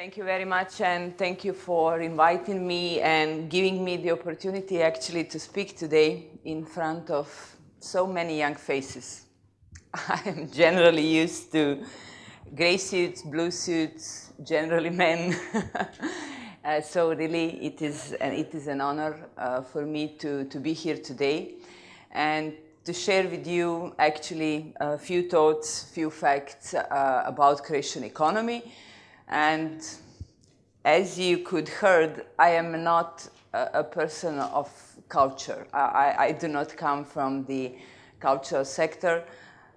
Thank you very much, and thank you for inviting me and giving me the opportunity actually to speak today in front of so many young faces. I am generally used to gray suits, blue suits, generally men. So really it is an honor for me to be here today and to share with you actually a few thoughts, few facts about Croatian economy. And as you could heard, I am not a person of culture. I do not come from the cultural sector,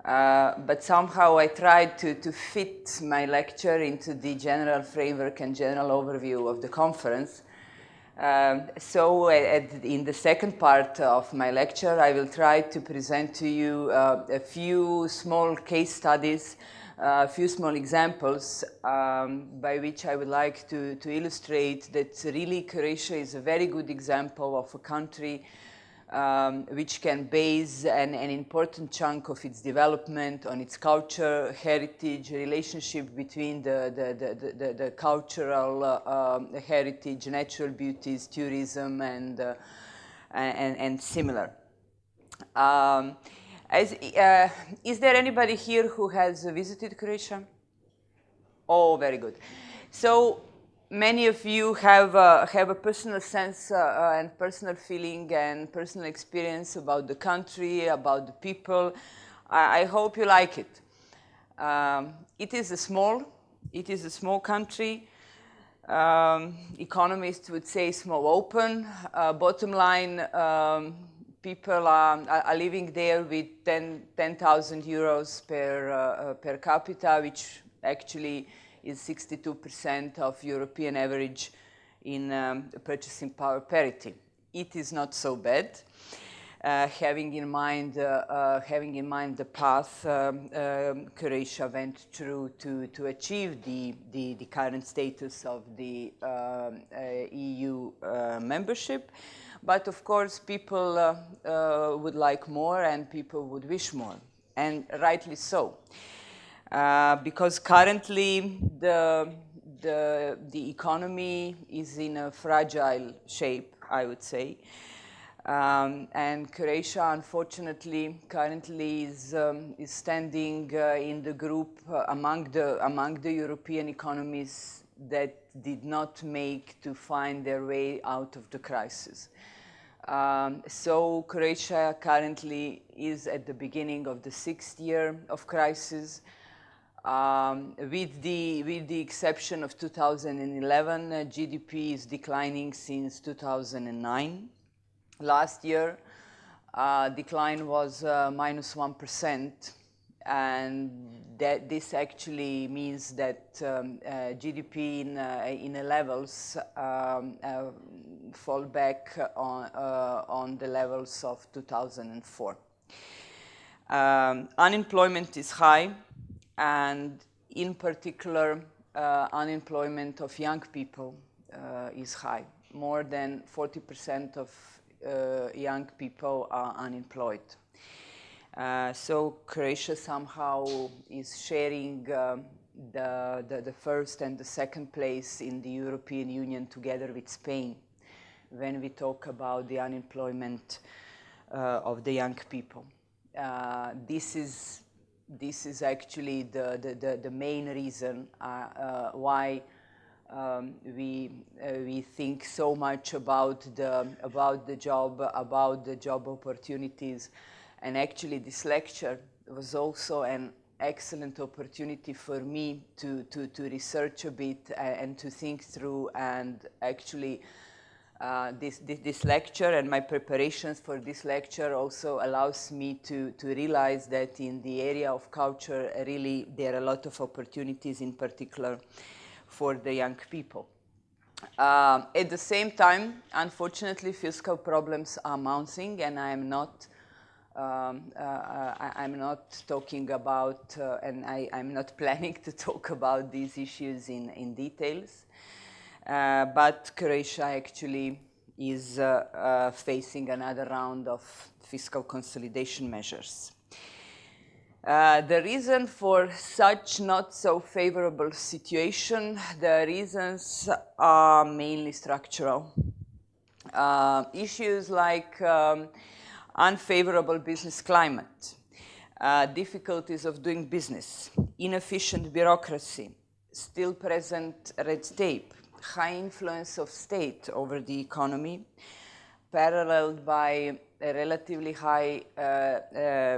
but somehow I tried to fit my lecture into the general framework and general overview of the conference. In the second part of my lecture, I will try to present to you a few small case studies, a few small examples by which I would like to illustrate that really Croatia is a very good example of a country which can base an important chunk of its development on its culture, heritage, relationship between the cultural heritage, natural beauties, tourism, and similar. Is there anybody here who has visited Croatia? Oh, very good. So many of you have a personal sense and personal feeling and personal experience about the country, about the people. I hope you like it. It is a small country. Economists would say small open. Bottom line, people are living there with 10,000 euros per capita, which actually is 62% of European average in purchasing power parity. It is not so bad, having in mind the path Croatia went through to achieve the current status of the EU membership. But of course, people would like more and people would wish more, and rightly so. Because currently the economy is in a fragile shape, I would say. And Croatia, unfortunately, currently is standing in the group among the European economies that did not make to find their way out of the crisis. So Croatia currently is at the beginning of the 6th year of crisis. With the exception of 2011, GDP is declining since 2009. Last year, decline was minus 1%, and this actually means that GDP in levels fall back on the levels of 2004. Unemployment is high, and in particular, unemployment of young people is high. More than 40% of young people are unemployed. So Croatia somehow is sharing the first and the second place in the European Union together with Spain when we talk about the unemployment of the young people. This is actually the main reason why we think so much about the job opportunities, and actually this lecture was also an excellent opportunity for me to research a bit and to think through, and actually this lecture and my preparations for this lecture also allows me to realize that in the area of culture, really there are a lot of opportunities, in particular for the young people. At the same time, unfortunately, fiscal problems are mounting, and I'm not talking about, and I'm not planning to talk about these issues in details. But Croatia actually is facing another round of fiscal consolidation measures. The reason for such not so favorable situation, the reasons are mainly structural. Issues like unfavorable business climate, difficulties of doing business, inefficient bureaucracy, still present red tape, high influence of state over the economy, paralleled by a relatively high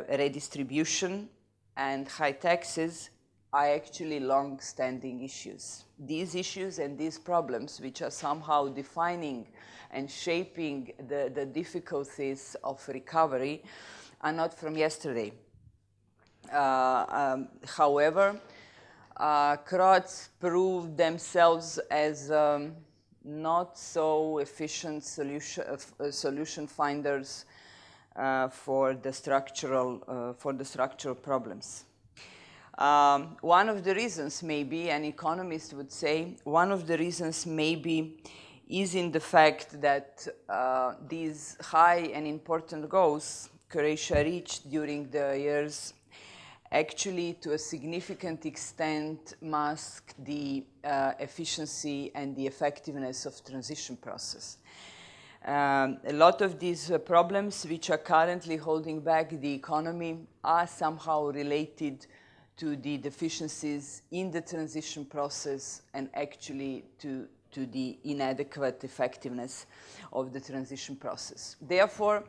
redistribution and high taxes, are actually long-standing issues. These issues and these problems, which are somehow defining and shaping the difficulties of recovery, are not from yesterday. However, Croats proved themselves as not so efficient solution finders for the structural problems. One of the reasons maybe, an economist would say, one of the reasons maybe is in the fact that these high and important goals Croatia reached during the years actually to a significant extent mask the efficiency and the effectiveness of transition process. A lot of these problems which are currently holding back the economy are somehow related to the deficiencies in the transition process and actually to the inadequate effectiveness of the transition process. Therefore,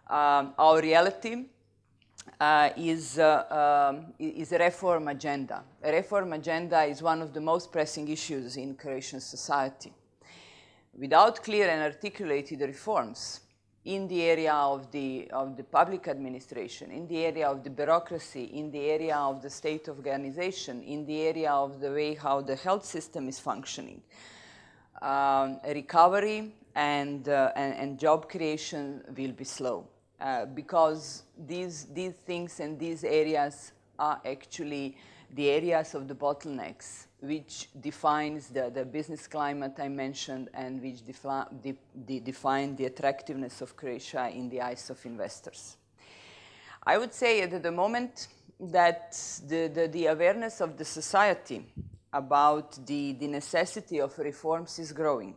our reality is a reform agenda. A reform agenda is one of the most pressing issues in Croatian society. Without clear and articulated reforms in the area of the public administration, in the area of the bureaucracy, in the area of the state organization, in the area of the way how the health system is functioning, recovery and job creation will be slow. Because these things and these areas are actually the areas of the bottlenecks which defines the business climate I mentioned and which define the attractiveness of Croatia in the eyes of investors. I would say at the moment that the awareness of the society about the necessity of reforms is growing.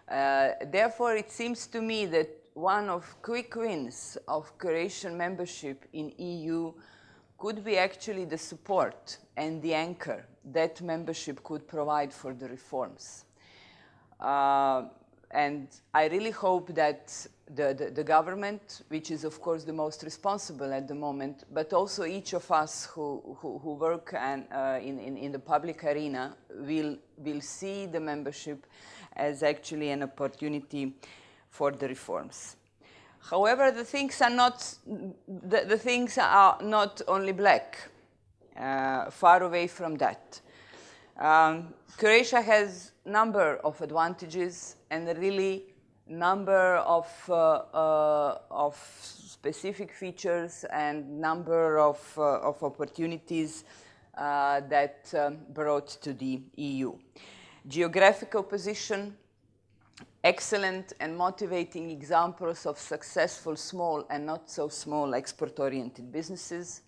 Therefore, it seems to me that one of quick wins of Croatian membership in EU could be actually the support and the anchor that membership could provide for the reforms. And I really hope that the government, which is of course the most responsible at the moment, but also each of us who work in the public arena will see the membership as actually an opportunity for the reforms. However, the things are not only black. Far away from that. Croatia has a number of advantages and a really number of specific features and number of opportunities that brought to the EU. Geographical position, excellent and motivating examples of successful small and not so small export-oriented businesses,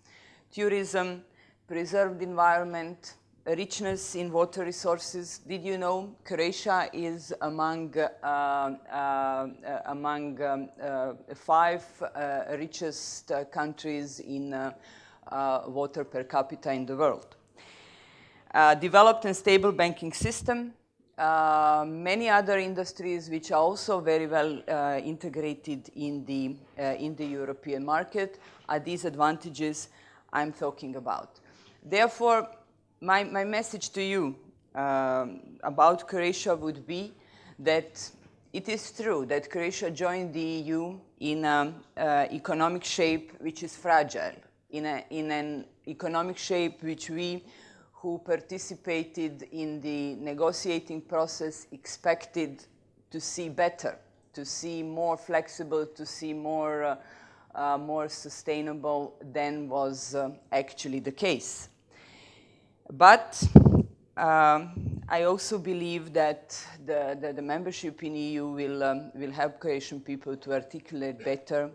tourism, preserved environment, richness in water resources. Did you know Croatia is among 5 richest countries in water per capita in the world? Developed and stable banking system. Many other industries which are also very well integrated in the European market are these advantages I'm talking about. Therefore, my message to you about Croatia would be that it is true that Croatia joined the EU in an economic shape which is fragile, in an economic shape which we who participated in the negotiating process expected to see better, to see more flexible, to see more sustainable than was actually the case. But I also believe that the membership in EU will help Croatian people to articulate better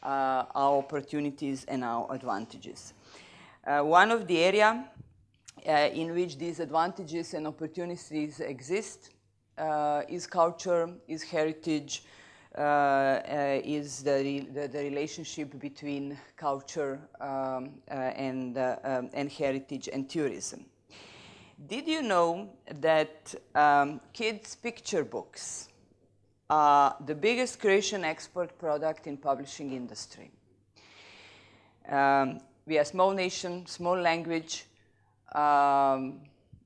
our opportunities and our advantages. One of the area in which these advantages and opportunities exist is culture, is heritage, is the relationship between culture and heritage and tourism. Did you know that kids' picture books are the biggest Croatian export product in publishing industry? We are a small nation, small language.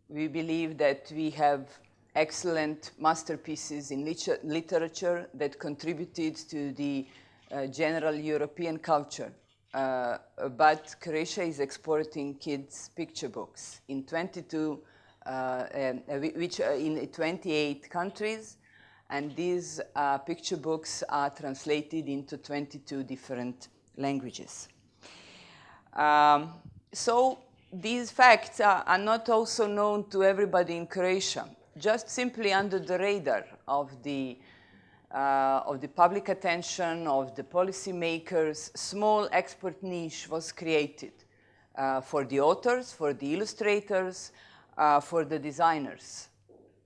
We believe that we have excellent masterpieces in literature that contributed to the general European culture. But Croatia is exporting kids' picture books in 28 countries, and these picture books are translated into 22 different languages. So these facts are not also known to everybody in Croatia. Just simply under the radar of the public attention, of the policymakers, small export niche was created for the authors, for the illustrators, for the designers.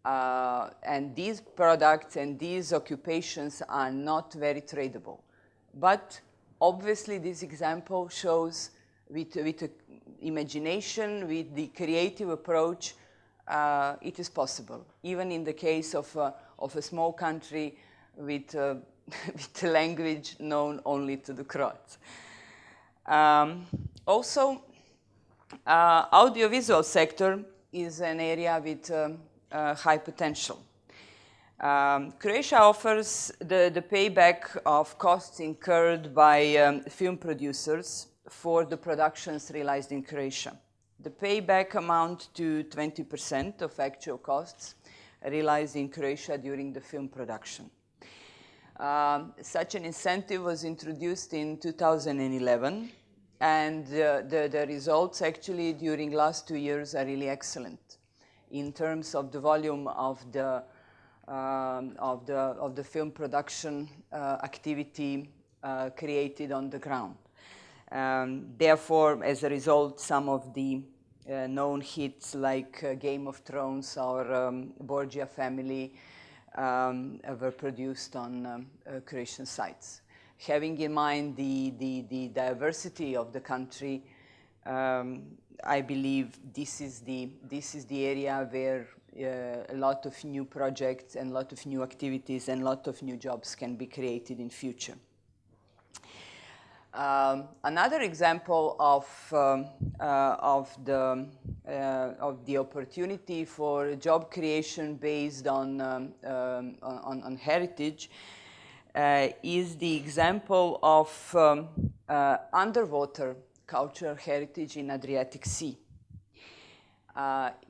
And these products and these occupations are not very tradable. But obviously this example shows with imagination, with the creative approach, it is possible, even in the case of a small country with a language known only to the Croats. Also, audiovisual sector is an area with high potential. Croatia offers the payback of costs incurred by film producers for the productions realized in Croatia. The payback amount to 20% of actual costs realized in Croatia during the film production. Such an incentive was introduced in 2011, and the results actually during last 2 years are really excellent in terms of the volume of the film production activity created on the ground. Therefore, as a result, some of the known hits like Game of Thrones or Borgia Family were produced on Croatian sites. Having in mind the diversity of the country, I believe this is the area where a lot of new projects and a lot of new activities and a lot of new jobs can be created in future. Another example of the opportunity for job creation based on heritage is the example of underwater cultural heritage in Adriatic Sea.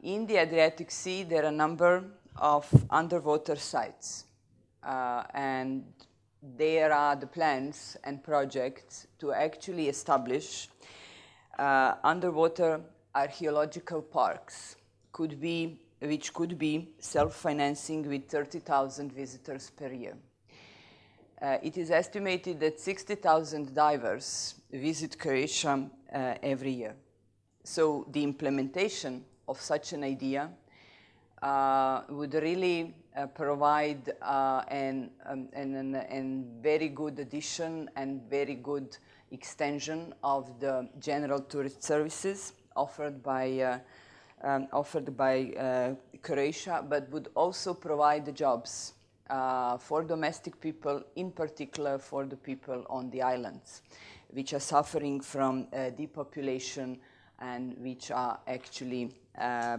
In the Adriatic Sea, there are a number of underwater sites, and there are the plans and projects to actually establish underwater archaeological parks, which could be self-financing with 30,000 visitors per year. It is estimated that 60,000 divers visit Croatia every year. So the implementation of such an idea would really provide a very good addition and very good extension of the general tourist services offered by Croatia, but would also provide the jobs for domestic people, in particular for the people on the islands, which are suffering from depopulation and which are actually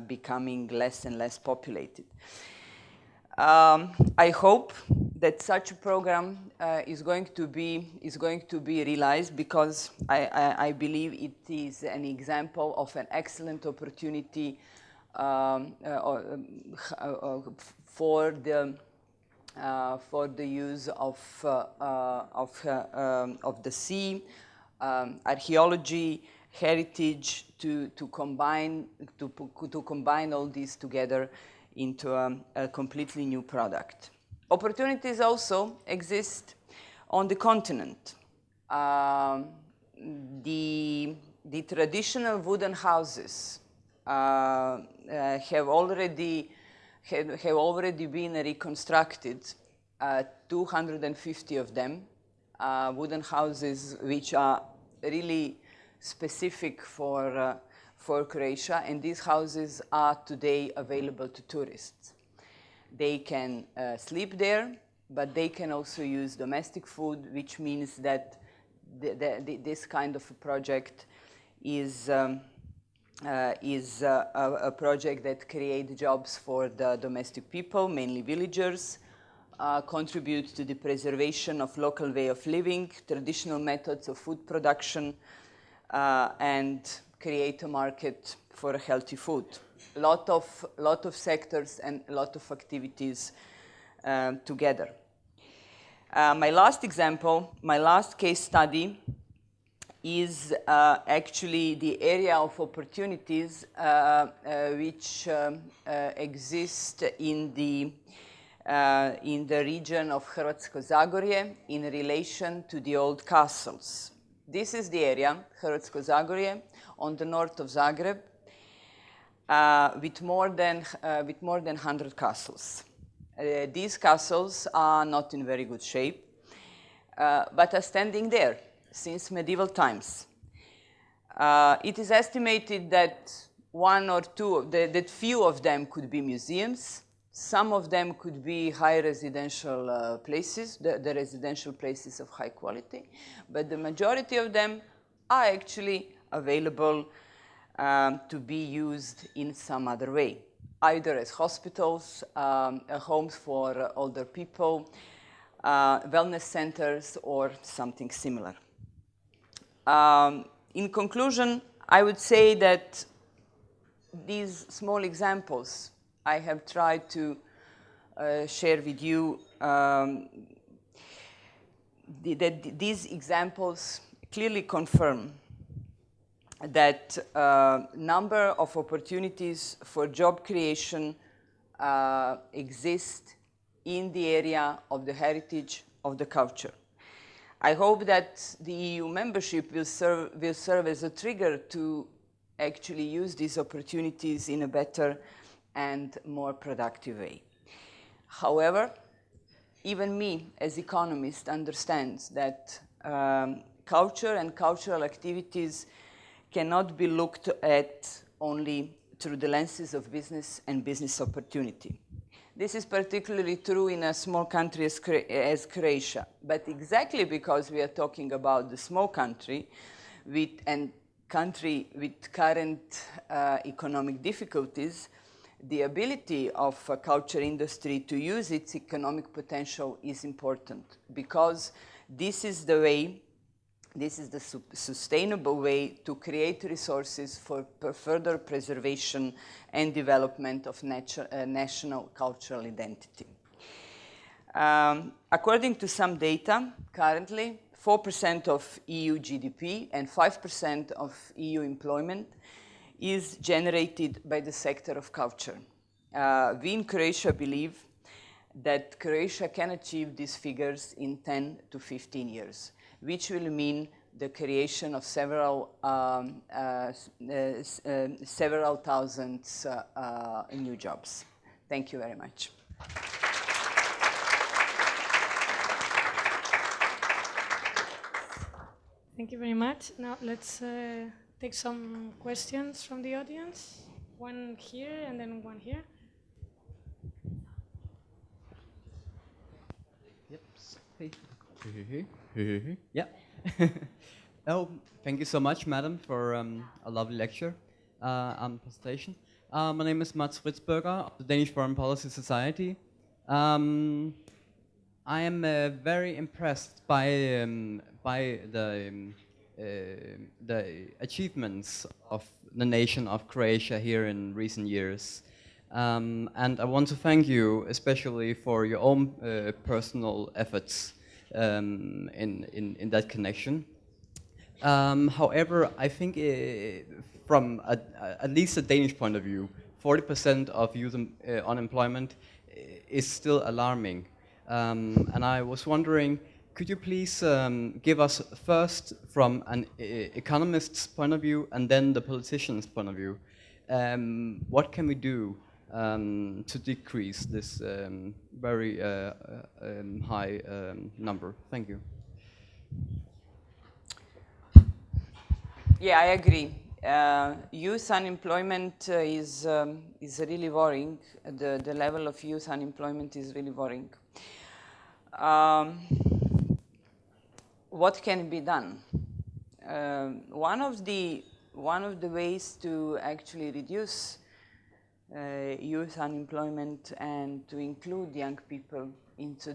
becoming less and less populated. I hope that such a program is going to be realized, because I believe it is an example of an excellent opportunity for the use of the sea, archaeology, heritage, to combine all these together into a completely new product. Opportunities also exist on the continent. The the traditional wooden houses have already been reconstructed, 250 of them, wooden houses which are really specific for Croatia, and these houses are today available to tourists. They can sleep there, but they can also use domestic food, which means that this kind of a project is a project that creates jobs for the domestic people, mainly villagers, contributes to the preservation of local way of living, traditional methods of food production, and create a market for healthy food. A lot of sectors and a lot of activities together. My last example, my last case study is actually the area of opportunities which exist in the region of Hrvatsko Zagorje in relation to the old castles. This is the area, Hrvatsko Zagorje, on the north of Zagreb, with more than 100 castles. These castles are not in very good shape, but are standing there since medieval times. It is estimated that that few of them could be museums. Some of them could be high residential places, the residential places of high quality, but the majority of them are actually available to be used in some other way, either as hospitals, homes for older people, wellness centers, or something similar. In conclusion, I would say that these small examples I have tried to share with you, that these examples clearly confirm that number of opportunities for job creation exist in the area of the heritage of the culture. I hope that the EU membership will serve as a trigger to actually use these opportunities in a better and more productive way. However, even me as economist understands that culture and cultural activities cannot be looked at only through the lenses of business and business opportunity. This is particularly true in a small country as Croatia. But exactly because we are talking about the small country with current economic difficulties, the ability of a culture industry to use its economic potential is important, because this is the sustainable way to create resources for further preservation and development of national cultural identity. According to some data, currently 4% of EU GDP and 5% of EU employment is generated by the sector of culture. We in Croatia believe that Croatia can achieve these figures in 10 to 15 years, which will mean the creation of several thousand new jobs. Thank you very much. Thank you very much. Now let's take some questions from the audience. One here and then one here. Yep. Hey. Yeah. Oh, thank you so much, madam, for a lovely lecture and presentation. My name is Mats Fritzberger of the Danish Foreign Policy Society. I am very impressed by the achievements of the nation of Croatia here in recent years. And I want to thank you especially for your own personal efforts in that connection. However, I think from at least a Danish point of view, 40% of youth unemployment is still alarming. And I was wondering, could you please give us first from an economist's point of view and then the politician's point of view, what can we do to decrease this very high number? Thank you. Yeah, I agree. Youth unemployment is really worrying. The level of youth unemployment is really worrying. What can be done? One of the ways to actually reduce youth unemployment and to include young people into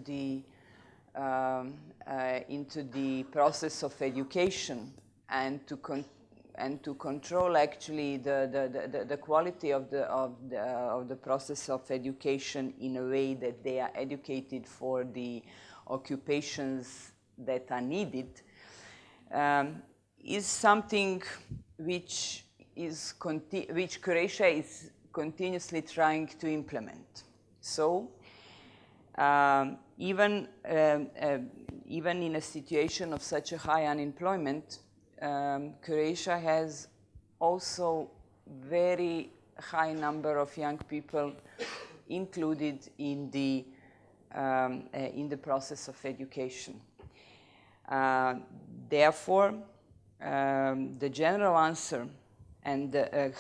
the process of education and to control actually the quality of the process of education in a way that they are educated for the occupations that are needed, is something which Croatia is continuously trying to implement. So even in a situation of such a high unemployment, Croatia has also very high number of young people included in the process of education. Therefore, the general answer and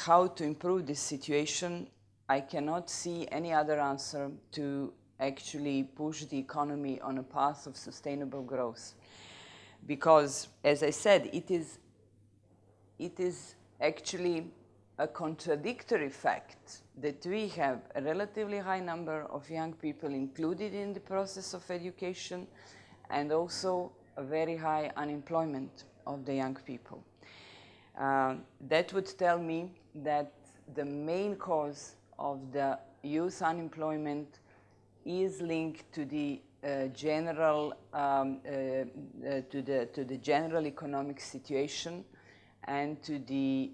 how to improve this situation, I cannot see any other answer to actually push the economy on a path of sustainable growth. Because, as I said, it is actually a contradictory fact that we have a relatively high number of young people included in the process of education and also a very high unemployment of the young people. That would tell me that the main cause of the youth unemployment is linked to the general economic situation and to the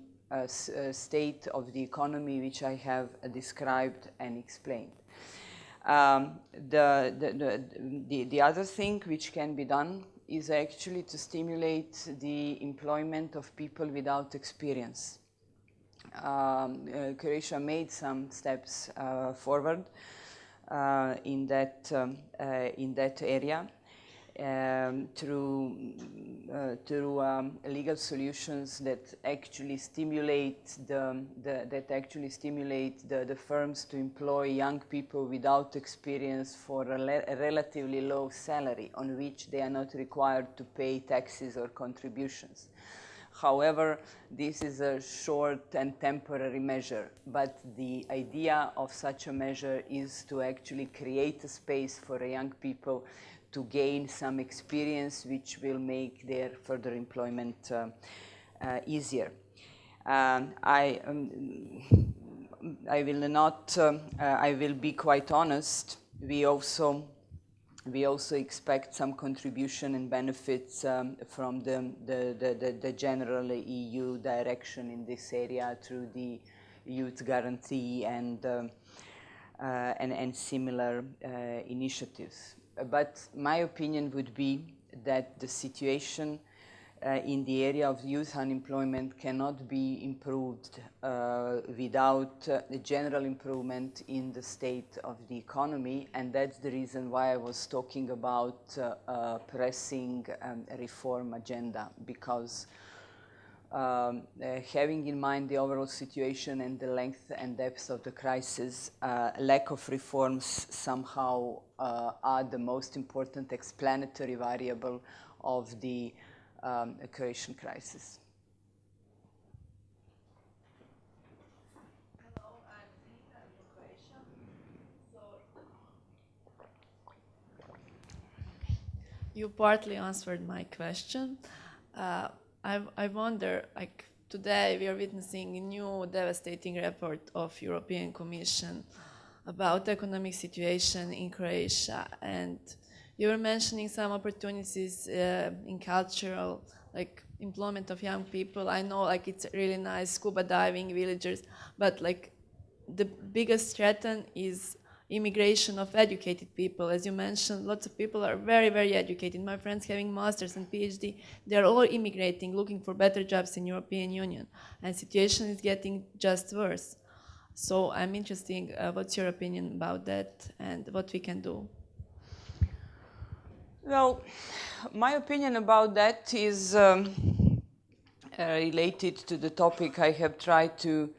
state of the economy which I have described and explained. The other thing which can be done is actually to stimulate the employment of people without experience. Croatia made some steps forward in that area through legal solutions that actually stimulate the firms to employ young people without experience for a relatively low salary on which they are not required to pay taxes or contributions. However, this is a short and temporary measure, but the idea of such a measure is to actually create a space for young people to gain some experience which will make their further employment easier. I will be quite honest, we also expect some contribution and benefits from the general EU direction in this area through the youth guarantee and similar initiatives. But my opinion would be that the situation in the area of youth unemployment cannot be improved without a general improvement in the state of the economy, and that's the reason why I was talking about a pressing reform agenda, because having in mind the overall situation and the length and depth of the crisis, lack of reforms somehow are the most important explanatory variable of the Croatian crisis. Hello, I'm Zita from Croatia. You partly answered my question. I wonder, like today we are witnessing a new devastating report of European Commission about the economic situation in Croatia, and you were mentioning some opportunities in cultural, like employment of young people. I know, like it's really nice, scuba diving, villagers, but like the biggest threat is immigration of educated people. As you mentioned, lots of people are very, very educated. My friends having masters and PhD, they're all immigrating, looking for better jobs in European Union. And situation is getting just worse. So I'm interested, what's your opinion about that and what we can do? Well, my opinion about that is related to the topic I have tried to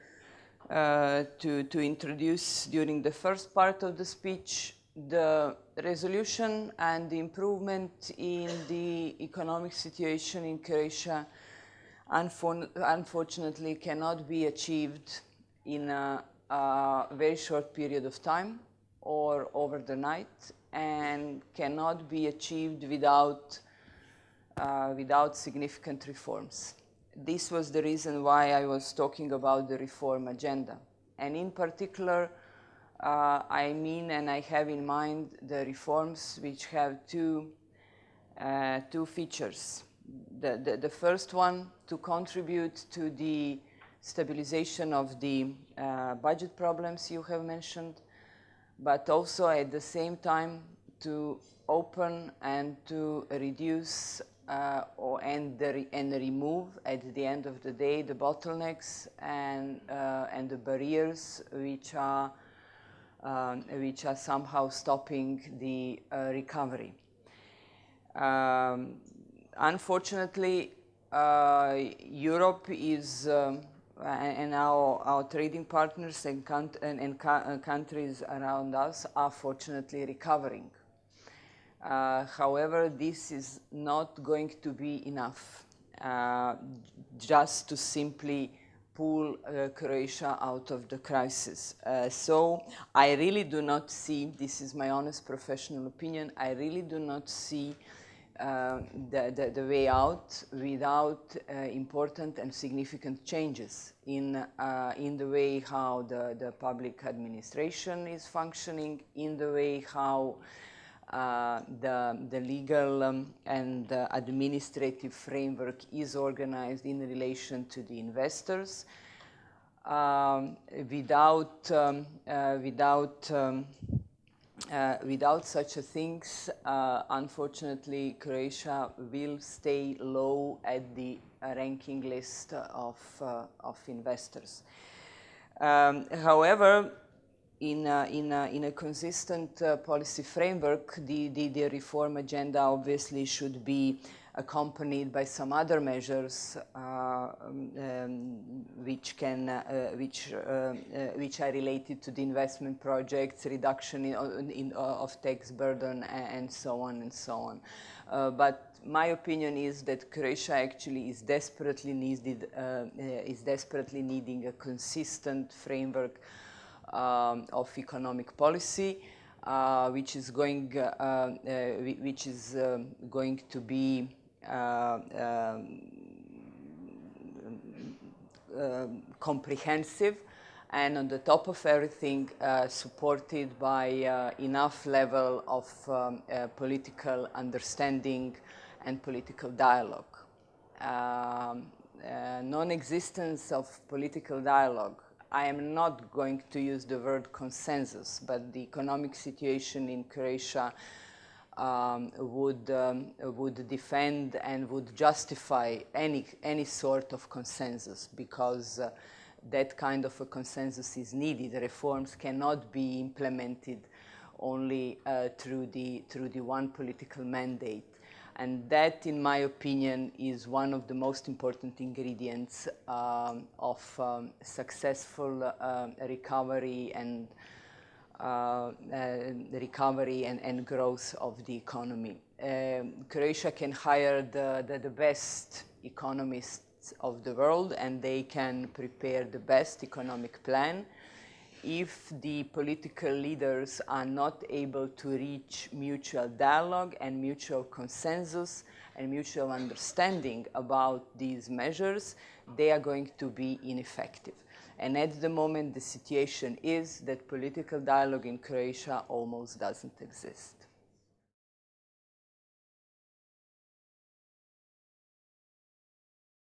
introduce during the first part of the speech. The resolution and the improvement in the economic situation in Croatia unfortunately cannot be achieved in a very short period of time or over the night, and cannot be achieved without significant reforms. This was the reason why I was talking about the reform agenda. And in particular, I mean and I have in mind the reforms which have two features. The first one, to contribute to the stabilization of the budget problems you have mentioned, but also at the same time to open and to reduce and remove at the end of the day the bottlenecks and the barriers which are somehow stopping the recovery. Unfortunately, Europe is and our trading partners and countries around us are fortunately recovering. However, this is not going to be enough just to simply pull Croatia out of the crisis. So I really do not see, this is my honest professional opinion, I really do not see the way out without important and significant changes in the way how the public administration is functioning, in the way how the legal and administrative framework is organized in relation to the investors. Without such a things, unfortunately, Croatia will stay low at the ranking list of investors. However, in a consistent policy framework, the reform agenda obviously should be accompanied by some other measures which are related to the investment projects, reduction of tax burden, and so on and so on. But my opinion is that Croatia actually is desperately needing a consistent framework of economic policy, which is going to be comprehensive, and on the top of everything, supported by enough level of political understanding and political dialogue. Non-existence of political dialogue, I am not going to use the word consensus, but the economic situation in Croatia would defend and would justify any sort of consensus, because that kind of a consensus is needed. Reforms cannot be implemented only through the one political mandate. And that, in my opinion, is one of the most important ingredients of successful recovery and growth of the economy. Croatia can hire the best economists of the world, and they can prepare the best economic plan. If the political leaders are not able to reach mutual dialogue and mutual consensus and mutual understanding about these measures, they are going to be ineffective. And at the moment, the situation is that political dialogue in Croatia almost doesn't exist.